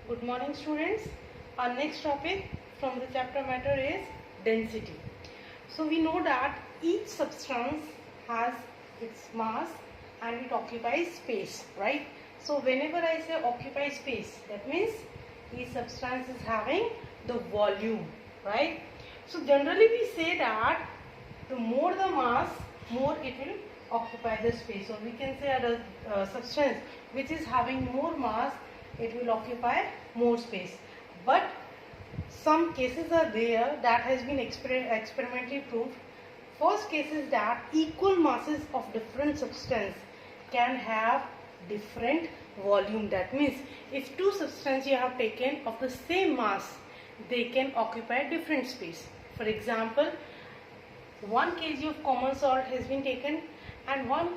Good morning students. Our next topic from the chapter matter is density. So we know that each substance has its mass and it occupies space, right? So whenever I say occupy space, that means each substance is having the volume, right? So generally we say that the more the mass, more it will occupy the space. Or we can say a substance which is having more mass, it will occupy more space. But some cases are there that has been experimentally proved. First case is that equal masses of different substance can have different volume. That means if two substances you have taken of the same mass, they can occupy different space. For example, 1 kg of common salt has been taken and 1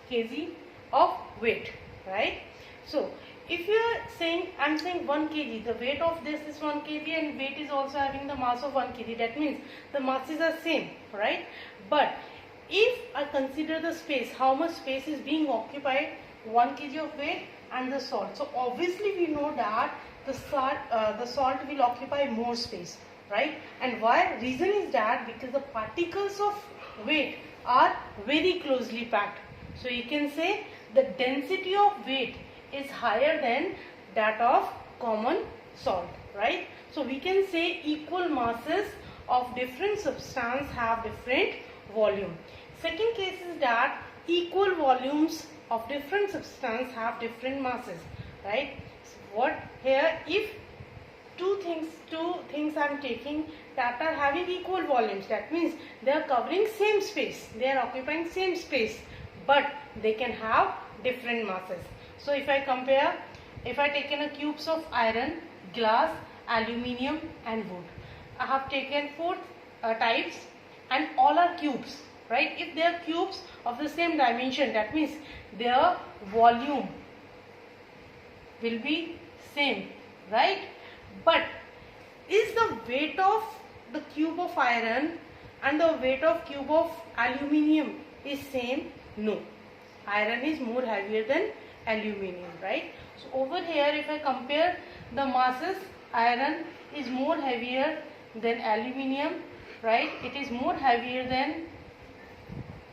kg of weight, right? So if you are saying, I am saying 1 kg, the weight of this is 1 kg and weight is also having the mass of 1 kg. That means the masses are same, right? But if I consider the space, how much space is being occupied, 1 kg of weight and the salt. So obviously we know that the salt will occupy more space, right? And why? Reason is that because the particles of weight are very closely packed. So you can say the density of weight is higher than that of common salt, right? So we can say equal masses of different substance have different volume. Second case is that equal volumes of different substance have different masses, right? So what here, if two things I am taking that are having equal volumes, that means they are covering same space, they are occupying same space, but they can have different masses. So if I compare, if I taken a cubes of iron, glass, aluminium and wood, I have taken 4 types and all are cubes, right? If they are cubes of the same dimension, that means their volume will be same, right? But is the weight of the cube of iron and the weight of cube of aluminium is same? No. Iron is more heavier than aluminium, right? So over here if I compare the masses, iron is more heavier than aluminium, right? It is more heavier than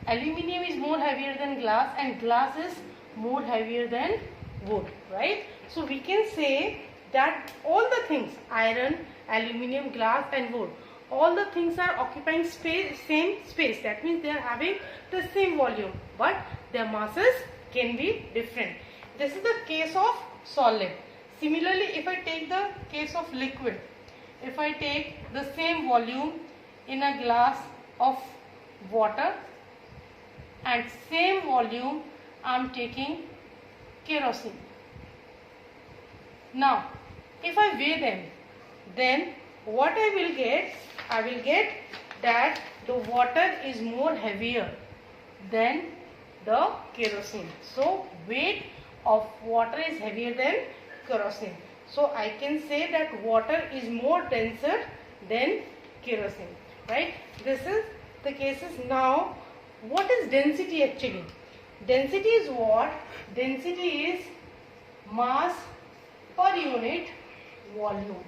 aluminium is more heavier than glass and glass is more heavier than wood, right? So we can say that all the things, iron, aluminium, glass and wood, all the things are occupying same space. That means they are having the same volume, but their masses can be different. This is the case of solid. Similarly, if I take the case of liquid, if I take the same volume in a glass of water and same volume I am taking kerosene. Now, if I weigh them, then what I will get? I will get that the water is more heavier than the kerosene. So, weight of water is heavier than kerosene. So, I can say that water is more denser than kerosene, right? This is the cases. Now, what is density actually? Density is what? Density is mass per unit volume,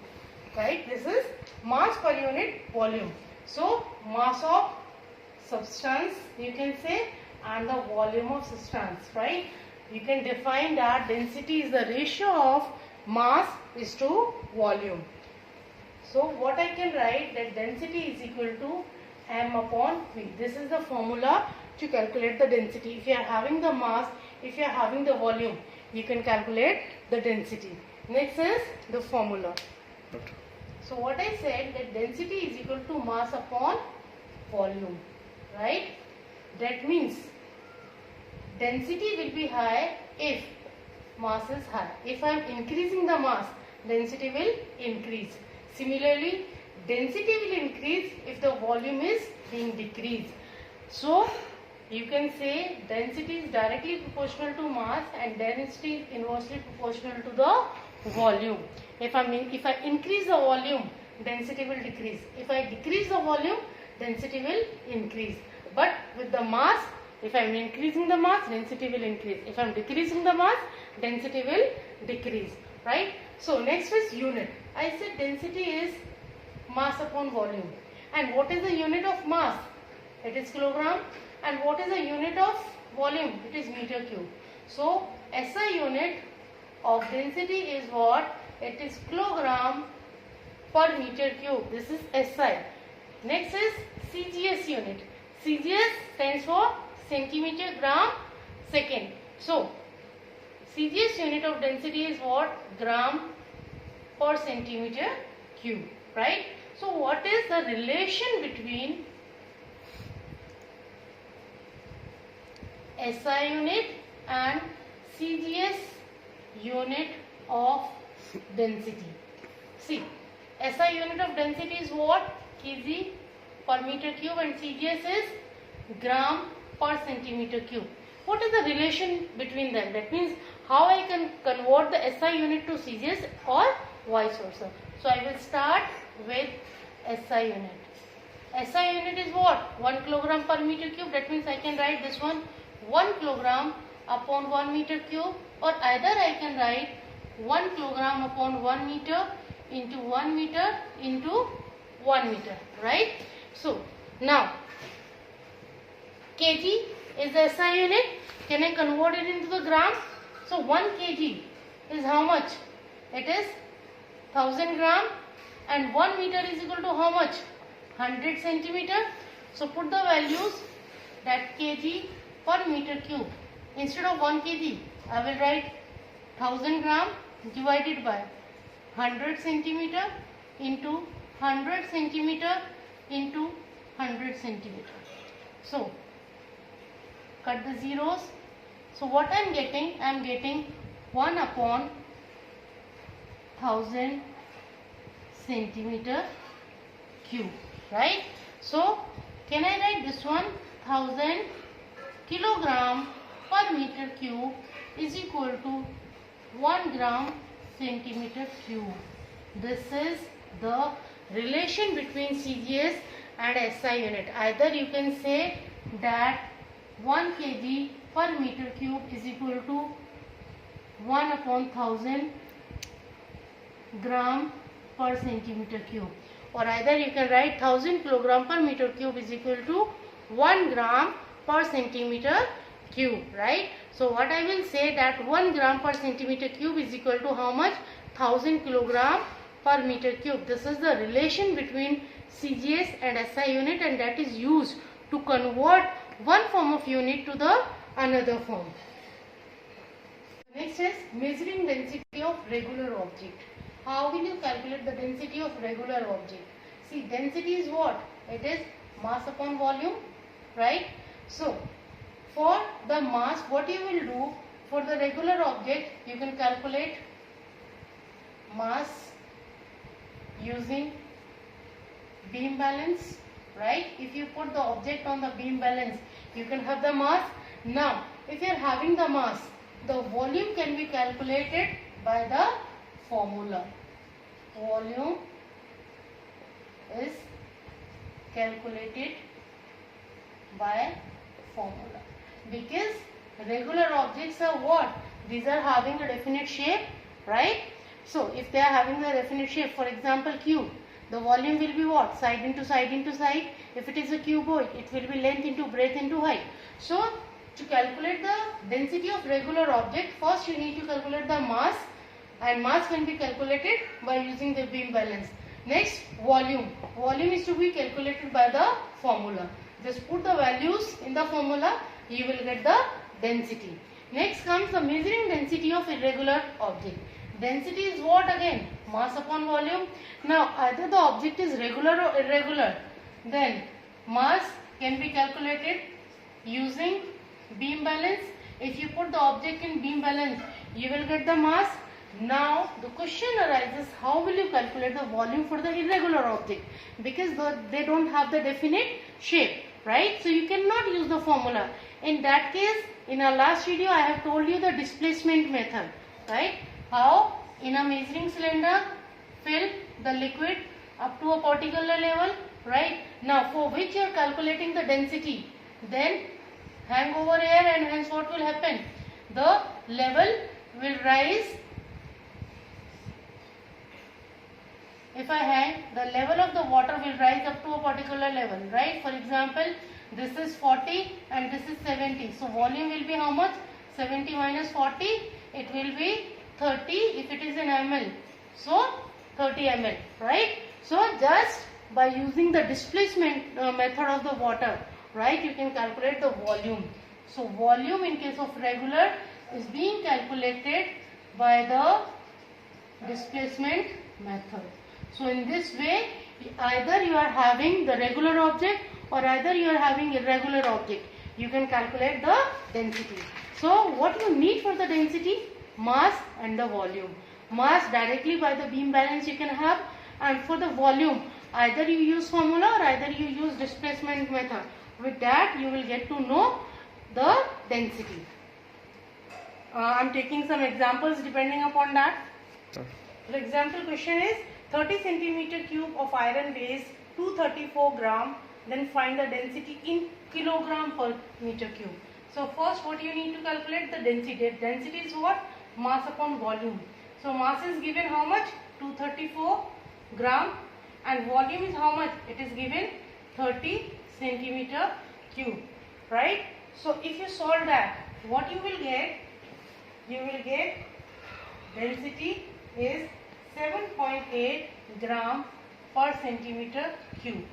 right? This is mass per unit volume. So mass of substance you can say and the volume of substance, right? You can define that density is the ratio of mass is to volume. So what I can write, that density is equal to m upon v. This is the formula to calculate the density. If you are having the mass, if you are having the volume, you can calculate the density. Next is the formula. So what I said, that density is equal to mass upon volume, right? That means density will be high if mass is high. If I am increasing the mass, density will increase. Similarly, density will increase if the volume is being decreased. So you can say density is directly proportional to mass and density is inversely proportional to the volume. If I increase the volume, density will decrease. If I decrease the volume, density will increase. But with the mass, if I am increasing the mass, density will increase. If I am decreasing the mass, density will decrease, right? So next is unit. I said density is mass upon volume. And what is the unit of mass? It is kilogram. And what is the unit of volume? It is meter cube. So SI unit of density is what? It is kilogram per meter cube. This is SI. Next is CGS unit. CGS stands for centimeter gram second. So CGS unit of density is what? Gram per centimeter cube, right? So what is the relation between SI unit and CGS unit of density? See, SI unit of density is what? Kg per meter cube, and CGS is gram per centimeter cube. What is the relation between them? That means how I can convert the SI unit to CGS or vice versa. So I will start with SI unit. SI unit is what? 1 kilogram per meter cube. That means I can write this one 1 kilogram upon 1 meter cube, or either I can write 1 kilogram upon 1 meter into 1 meter into 1 meter, right? So now kg is the SI unit. Can I convert it into the gram? So 1 kg is how much? It is 1000 gram, and 1 meter is equal to how much? 100 centimeter. So put the values, that kg per meter cube. Instead of 1 kg, I will write 1000 gram divided by 100 centimeter into 100 centimeter into 100 centimeter. So cut the zeros. So what I am getting? I am getting 1 upon 1000 centimeter cube, right? So can I write this one? 1000 kilogram per meter cube is equal to 1 gram centimeter cube. This is the relation between CGS and SI unit. Either you can say that 1 kg per meter cube is equal to 1 upon 1000 gram per centimeter cube, or either you can write 1000 kilogram per meter cube is equal to 1 gram per centimeter cube, right? So what I will say that 1 gram per centimeter cube is equal to how much? 1000 kilogram per meter cube. This is the relation between CGS and SI unit, and that is used to convert one form of unit to the another form. Next is measuring density of regular object. How will you calculate the density of regular object? See, density is what? It is mass upon volume, right? So for the mass, what you will do for the regular object, you can calculate mass using beam balance, right? If you put the object on the beam balance, you can have the mass. Now if you are having the mass, the volume can be calculated by the formula. Volume is calculated by formula, because regular objects are what? These are having a definite shape, right? So if they are having a definite shape, for example cube, the volume will be what? Side into side into side. If it is a cuboid, it will be length into breadth into height. So to calculate the density of regular object, first you need to calculate the mass, and mass can be calculated by using the beam balance. Next, volume. Volume is to be calculated by the formula. Just put the values in the formula, you will get the density. Next comes the measuring density of irregular object. Density is what again? Mass upon volume. Now either the object is regular or irregular, then mass can be calculated using beam balance. If you put the object in beam balance, you will get the mass. Now the question arises, how will you calculate the volume for the irregular object? Because they don't have the definite shape, right? So you cannot use the formula. In that case, in our last video I have told you the displacement method, right? How in a measuring cylinder, fill the liquid up to a particular level, right? Now for which you are calculating the density, then hang over here, and hence what will happen? The level will rise if I hang, the level of the water will rise up to a particular level, right? For example, this is 40 and this is 70. So volume will be how much? 70 minus 40, it will be 30 if it is in ml. So 30 ml, right? So just by using the displacement method of the water, right, you can calculate the volume. So volume in case of regular is being calculated by the displacement method. So in this way, either you are having the regular object or either you are having irregular object, you can calculate the density. So what you need for the density? Mass and the volume. Mass directly by the beam balance you can have, and for the volume either you use formula or either you use displacement method. With that you will get to know the density. I am taking some examples depending upon that. The example question is 30 centimeter cube of iron weighs 234 gram, then find the density in kilogram per meter cube. So first what you need to calculate the density. Density is what? Mass upon volume. So mass is given how much? 234 gram, and volume is how much? It is given 30 centimeter cube, right? So if you solve that, what you will get? You will get density is 7.8 gram per centimeter cube.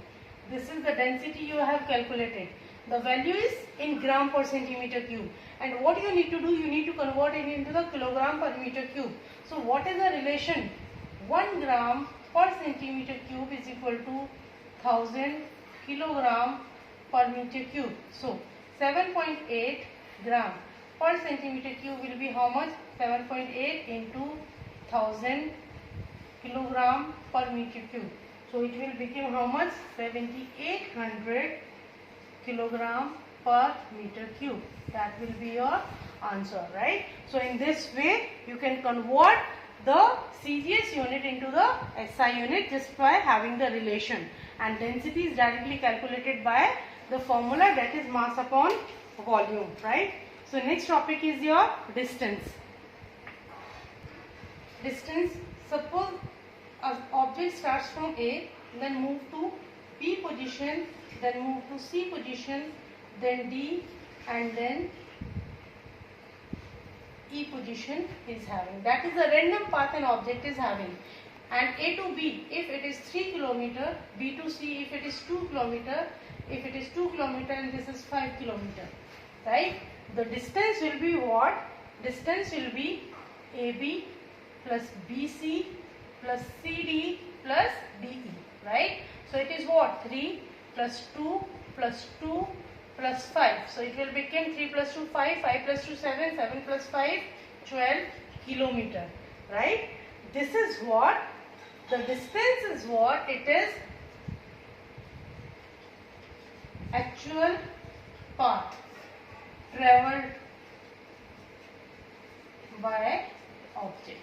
This is the density you have calculated. The value is in gram per centimeter cube. And what you need to do, you need to convert it into the kilogram per meter cube. So what is the relation? 1 gram per centimeter cube is equal to 1000 kilogram per meter cube. So 7.8 gram per centimeter cube will be how much? 7.8 into 1000 kilogram per meter cube. So it will become how much? 7800 kilogram per meter cube. That will be your answer, right? So in this way you can convert the CGS unit into the SI unit just by having the relation, and density is directly calculated by the formula, that is mass upon volume, right? So next topic is your distance. Distance, suppose an object starts from A, then move to B position, then move to C position, then D, and then E position is having. That is the random path an object is having. And A to B, if it is 3 km, B to C, if it is 2 km, if it is 2 km, and this is 5 km, right? The distance will be what? Distance will be AB plus BC plus CD plus DE, right? So it is what? 3 plus 2 plus 2 plus 5. So it will become 3 plus 2 5, 5 plus 2 7, 7 plus 5 12 kilometer, right? This is what? The distance is what? It is actual path traveled by object,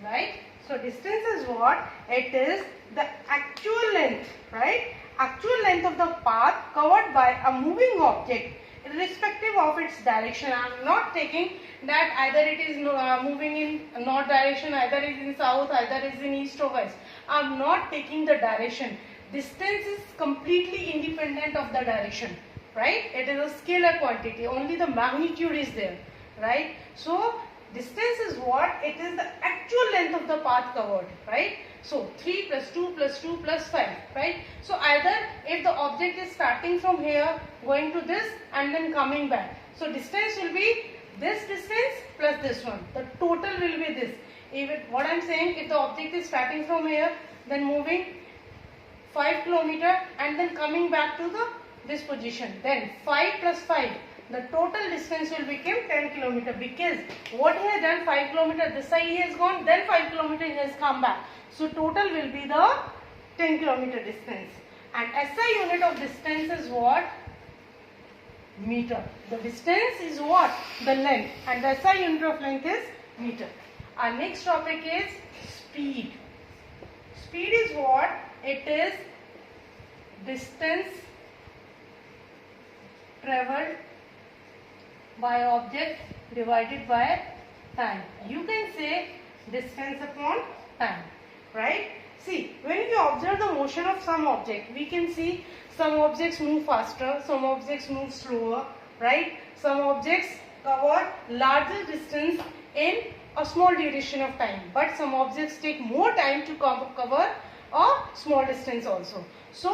right? So distance is what? It is the actual length, right? Actual length of the path covered by a moving object irrespective of its direction. I am not taking that either it is moving in north direction, either it is in south, either it is in east or west. I am not taking the direction. Distance is completely independent of the direction, right? It is a scalar quantity, only the magnitude is there, right? So distance is what? It is the actual length of the path covered, right? So 3 plus 2 plus 2 plus 5, right? So either if the object is starting from here, going to this and then coming back. So distance will be this distance plus this one. The total will be this. Even what I am saying, if the object is starting from here, then moving 5 km and then coming back to this position, then 5 plus 5. The total distance will become 10 km, because what he has done 5 km, this side he has gone, then 5 km he has come back. So total will be the 10 km distance. And SI unit of distance is what? Meter. The distance is what? The length. And the SI unit of length is meter. Our next topic is speed. Speed is what? It is distance traveled by object divided by time. You can say distance upon time, right? See, when we observe the motion of some object, we can see some objects move faster, some objects move slower, right? Some objects cover larger distance in a small duration of time, but some objects take more time to cover a small distance also. So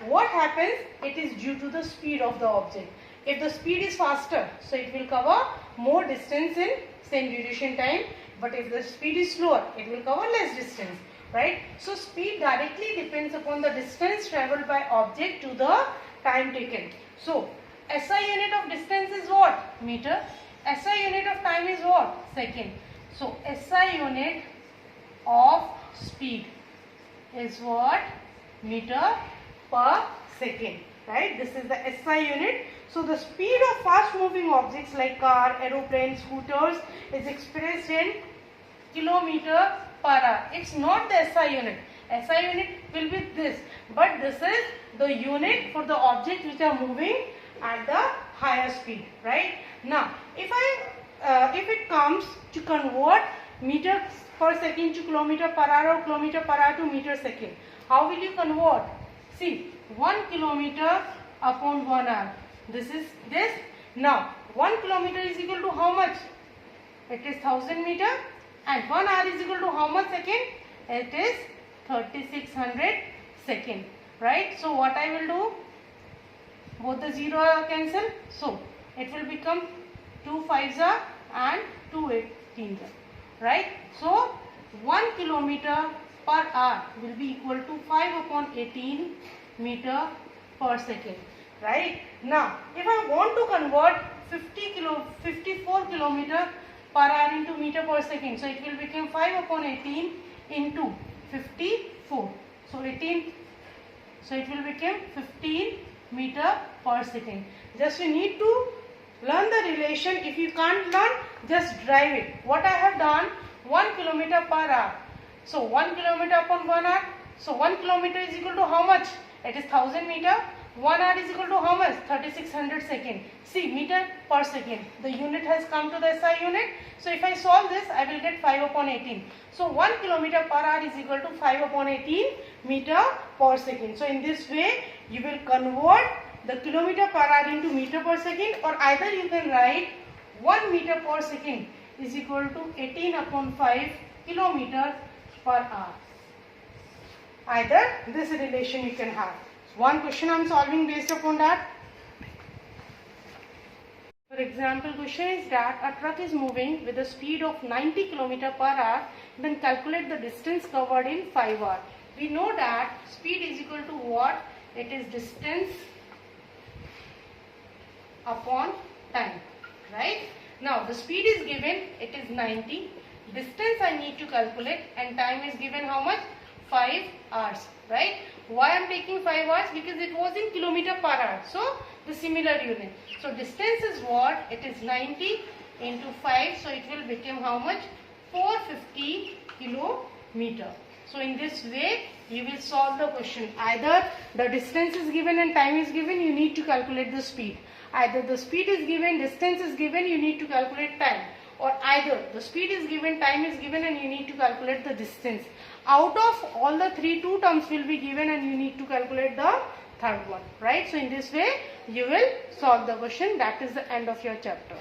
what happens? It is due to the speed of the object. If the speed is faster, so it will cover more distance in same duration time, but if the speed is slower, it will cover less distance, right? So speed directly depends upon the distance traveled by object to the time taken. So SI unit of distance is what? Meter. SI unit of time is what? Second. So SI unit of speed is what? Meter per second, right? This is the SI unit. So the speed of fast moving objects like car, aeroplanes, scooters is expressed in kilometer per hour. It's not the SI unit. SI unit will be this, but this is the unit for the objects which are moving at the higher speed, right? Now, if it comes to convert meter per second to kilometer per hour or kilometer per hour to meter second, how will you convert? See, 1 kilometer upon 1 hour. This is this. Now, 1 kilometer is equal to how much? It is 1000 meter, and 1 hour is equal to how much second? It is 3600 second, right? So what I will do? Both the 0 are cancel. So it will become 2 5s are and 2 18s are, right? So 1 kilometer per hour will be equal to 5 upon 18 meter per second, right? Now, if I want to convert 54 kilometer per hour into meter per second, so it will become 5 upon 18 into 54. So 18. So it will become 15 meter per second. Just you need to learn the relation. If you can't learn, just drive it. What I have done, 1 kilometer per hour. So 1 kilometer upon 1 hour. So 1 kilometer is equal to how much? It is 1000 meter. 1 hour is equal to how much? 3600 second. See, meter per second. The unit has come to the SI unit. So if I solve this, I will get 5 upon 18. So 1 kilometer per hour is equal to 5 upon 18 meter per second. So in this way, you will convert the kilometer per hour into meter per second, or either you can write 1 meter per second is equal to 18 upon 5 kilometer per hour. Either this relation you can have. One question I am solving based upon that. For example, question is that a truck is moving with a speed of 90 km per hour, then calculate the distance covered in 5 hours. We know that speed is equal to what? It is distance upon time, right? Now the speed is given, it is 90. Distance I need to calculate, and time is given how much? 5 hours, right? Why I am taking 5 hours? Because it was in kilometer per hour. So the similar unit. So distance is what? It is 90 into 5. So it will become how much? 450 kilometer. So in this way you will solve the question. Either the distance is given and time is given, you need to calculate the speed. Either the speed is given, distance is given, you need to calculate time. Or either the speed is given, time is given, and you need to calculate the distance. Out of all the three, 2 terms will be given and you need to calculate the third one, right? So in this way you will solve the question. That is the end of your chapter.